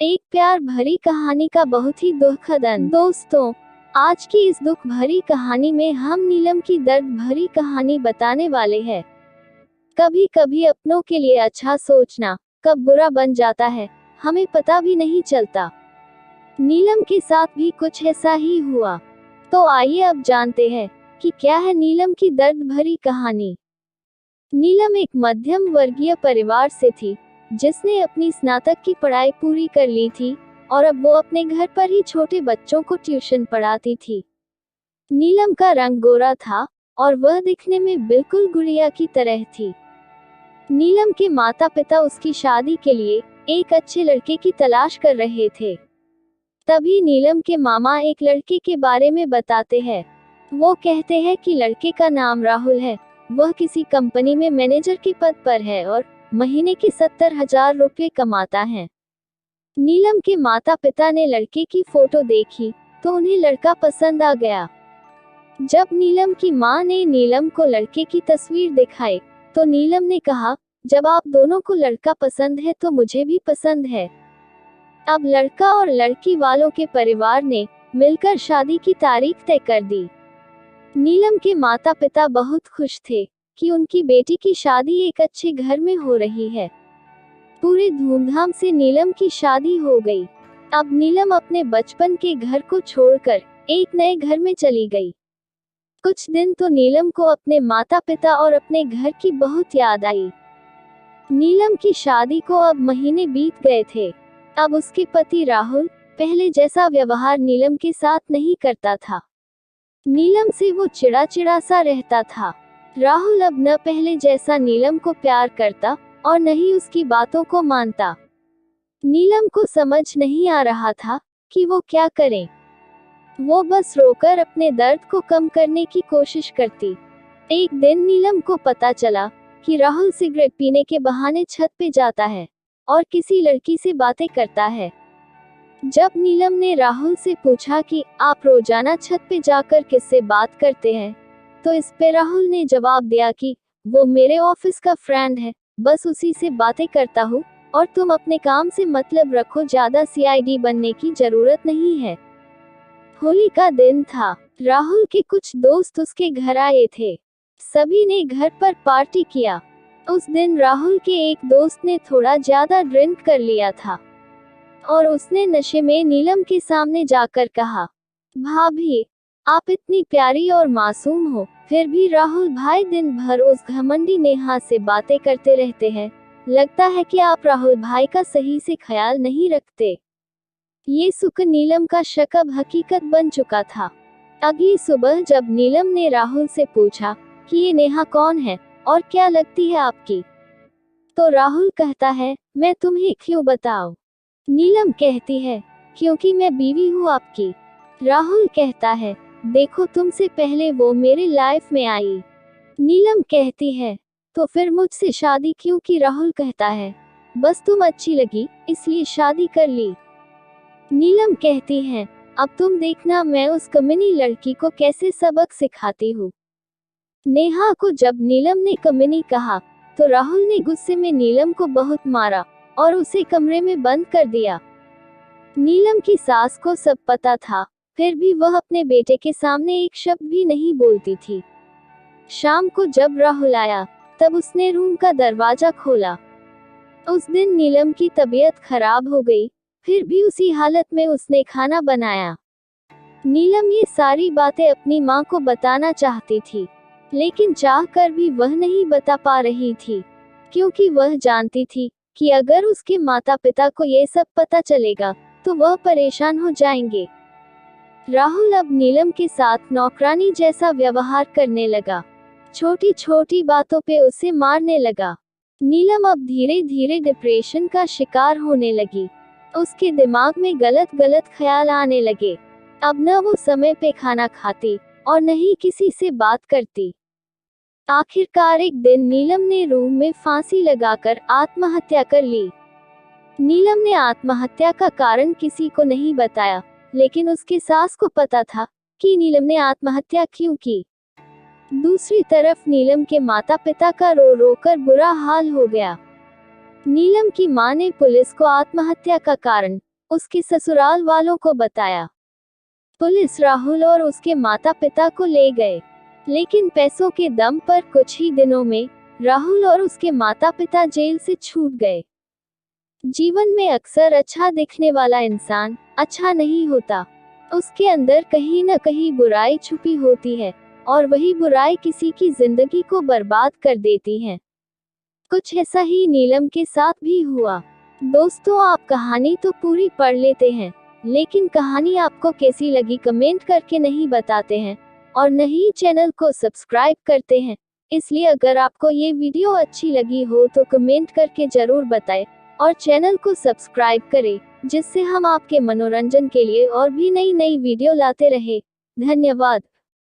एक प्यार भरी कहानी का बहुत ही दुखद अंत। दोस्तों, आज की इस दुख भरी कहानी में हम नीलम की दर्द भरी कहानी बताने वाले हैं। कभी कभी अपनों के लिए अच्छा सोचना कब बुरा बन जाता है, हमें पता भी नहीं चलता। नीलम के साथ भी कुछ ऐसा ही हुआ। तो आइए अब जानते हैं कि क्या है नीलम की दर्द भरी कहानी। नीलम एक मध्यम वर्गीय परिवार से थी, जिसने अपनी स्नातक की पढ़ाई पूरी कर ली थी और अब वो अपने घर पर ही छोटे बच्चों को ट्यूशन पढ़ाती थी। नीलम का रंग गोरा था और वह दिखने में बिल्कुल गुड़िया की तरह थी। नीलम के माता पिता उसकी शादी के लिए एक अच्छे लड़के की तलाश कर रहे थे। तभी नीलम के मामा एक लड़के के बारे में बताते हैं। वो कहते हैं कि लड़के का नाम राहुल है, वह किसी कंपनी में मैनेजर के पद पर है और महीने के 70,000 रुपये कमाता है। नीलम के माता पिता ने लड़के की फोटो देखी तो उन्हें लड़का पसंद आ गया। जब नीलम की मां ने नीलम को लड़के की तस्वीर दिखाई तो नीलम ने कहा, जब आप दोनों को लड़का पसंद है तो मुझे भी पसंद है। अब लड़का और लड़की वालों के परिवार ने मिलकर शादी की तारीख तय कर दी। नीलम के माता पिता बहुत खुश थे कि उनकी बेटी की शादी एक अच्छे घर में हो रही है। पूरे धूमधाम से नीलम की शादी हो गई। अब नीलम अपने बचपन के घर को छोड़कर एक नए घर में चली गई। कुछ दिन तो नीलम को अपने माता पिता और अपने घर की बहुत याद आई। नीलम की शादी को अब महीने बीत गए थे। अब उसके पति राहुल पहले जैसा व्यवहार नीलम के साथ नहीं करता था। नीलम से वो चिड़ा सा रहता था। राहुल अब न पहले जैसा नीलम को प्यार करता और न ही उसकी बातों को मानता। नीलम को समझ नहीं आ रहा था कि वो क्या करे। वो बस रोकर अपने दर्द को कम करने की कोशिश करती। एक दिन नीलम को पता चला कि राहुल सिगरेट पीने के बहाने छत पे जाता है और किसी लड़की से बातें करता है। जब नीलम ने राहुल से पूछा कि आप रोजाना छत पे जाकर किससे बात करते हैं, तो इस पे राहुल ने जवाब दिया कि वो मेरे ऑफिस का फ्रेंड है, बस उसी से बातें करता हूँ और तुम अपने काम से मतलब रखो, ज्यादा सीआईडी बनने की जरूरत नहीं है। होली का दिन था। राहुल के कुछ दोस्त उसके घर आए थे। सभी ने घर पर पार्टी किया। उस दिन राहुल के एक दोस्त ने थोड़ा ज्यादा ड्रिंक कर लिया था और उसने नशे में नीलम के सामने जाकर कहा, भाभी, आप इतनी प्यारी और मासूम हो, फिर भी राहुल भाई दिन भर उस घमंडी नेहा से बातें करते रहते हैं। लगता है कि आप राहुल भाई का सही से ख्याल नहीं रखते। ये सुन नीलम का शक अब हकीकत बन चुका था। अगली सुबह जब नीलम ने राहुल से पूछा कि ये नेहा कौन है और क्या लगती है आपकी, तो राहुल कहता है, मैं तुम्हें क्यों बताऊं। नीलम कहती है, क्योंकि मैं बीवी हूँ आपकी। राहुल कहता है, देखो तुमसे पहले वो मेरे लाइफ में आई। नीलम कहती है, तो फिर मुझसे शादी क्यों की। राहुल कहता है, बस तुम अच्छी लगी इसलिए शादी कर ली। नीलम कहती है, अब तुम देखना मैं उस कमीनी लड़की को कैसे सबक सिखाती हूँ। नेहा को जब नीलम ने कमीनी कहा तो राहुल ने गुस्से में नीलम को बहुत मारा और उसे कमरे में बंद कर दिया। नीलम की सास को सब पता था, फिर भी वह अपने बेटे के सामने एक शब्द भी नहीं बोलती थी। शाम को जब राहुल आया तब उसने रूम का दरवाजा खोला। उस दिन नीलम की तबीयत खराब हो गई, फिर भी उसी हालत में उसने खाना बनाया। नीलम ये सारी बातें अपनी माँ को बताना चाहती थी, लेकिन चाह कर भी वह नहीं बता पा रही थी, क्योंकि वह जानती थी कि अगर उसके माता पिता को ये सब पता चलेगा तो वह परेशान हो जाएंगे। राहुल अब नीलम के साथ नौकरानी जैसा व्यवहार करने लगा। छोटी छोटी बातों पे उसे मारने लगा। नीलम अब धीरे धीरे डिप्रेशन का शिकार होने लगी। उसके दिमाग में गलत गलत ख्याल आने लगे। अब न वो समय पे खाना खाती और न ही किसी से बात करती। आखिरकार एक दिन नीलम ने रूम में फांसी लगाकर आत्महत्या कर ली। नीलम ने आत्महत्या का कारण किसी को नहीं बताया, लेकिन उसके सास को पता था कि नीलम ने आत्महत्या क्यों की। दूसरी तरफ नीलम के माता पिता का रो रो कर बुरा हाल हो गया। नीलम की मां ने पुलिस को आत्महत्या का कारण उसके ससुराल वालों को बताया। पुलिस राहुल और उसके माता पिता को ले गए, लेकिन पैसों के दम पर कुछ ही दिनों में राहुल और उसके माता पिता जेल से छूट गए। जीवन में अक्सर अच्छा दिखने वाला इंसान अच्छा नहीं होता। उसके अंदर कहीं न कहीं बुराई छुपी होती है, और वही बुराई किसी की जिंदगी को बर्बाद कर देती है। कुछ ऐसा ही नीलम के साथ भी हुआ। दोस्तों, आप कहानी तो पूरी पढ़ लेते हैं, लेकिन कहानी आपको कैसी लगी कमेंट करके नहीं बताते हैं, और न ही चैनल को सब्सक्राइब करते हैं। इसलिए अगर आपको ये वीडियो अच्छी लगी हो तो कमेंट करके जरूर बताएं, और चैनल को सब्सक्राइब करें, जिससे हम आपके मनोरंजन के लिए और भी नई वीडियो लाते रहे। धन्यवाद।